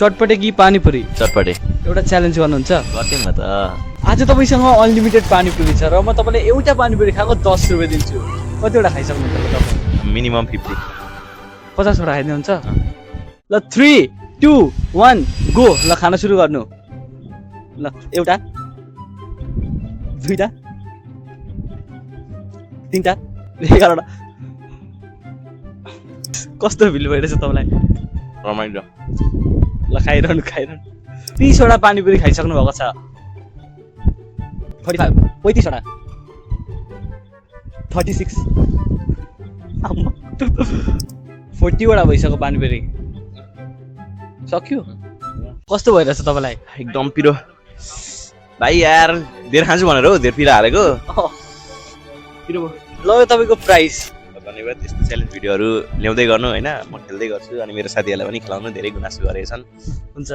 चटपटे कि पानीपुरी? चटपटे एउटा च्यालेन्ज गर्नुहुन्छ? गर्थेँ म त। आज तपाईँसँग अनलिमिटेड पानीपुरी छ र म तपाईँलाई एउटा पानीपुरी खाएको 10 रुपियाँ दिन्छु। कतिवटा खाइसक्नुहुन्छ होला तपाईँ? मिनिमम 50। 50 वटा खाइदिनुहुन्छ? ल 3 2 1 गो। ल खाना सुरु गर्नु। ल एउटा, दुईटा, तीनटा, 11वटा। कस्तो फिल भइरहेछ तपाईँलाई? रमाइलो। ल खाइरहनु 30वटा पानीपुरी खाइसक्नु भएको छ। 35 35वटा, 36 40वटा भइसक्यो पानीपुरी। सक्यो? कस्तो भइरहेछ तपाईँलाई? एकदम पिरो भाइ यार, धेर खान्छु भनेर हो धेर पिरो हालेको। पिरो ल यो तपाईँको प्राइस। धन्यवाद। यस्तो च्यालेन्ज भिडियोहरू ल्याउँदै गर्नु होइन, म खेल्दै गर्छु अनि मेरो साथीहरूलाई पनि खेलाउनु धेरै गुनासो गरेका छन्। हुन्छ।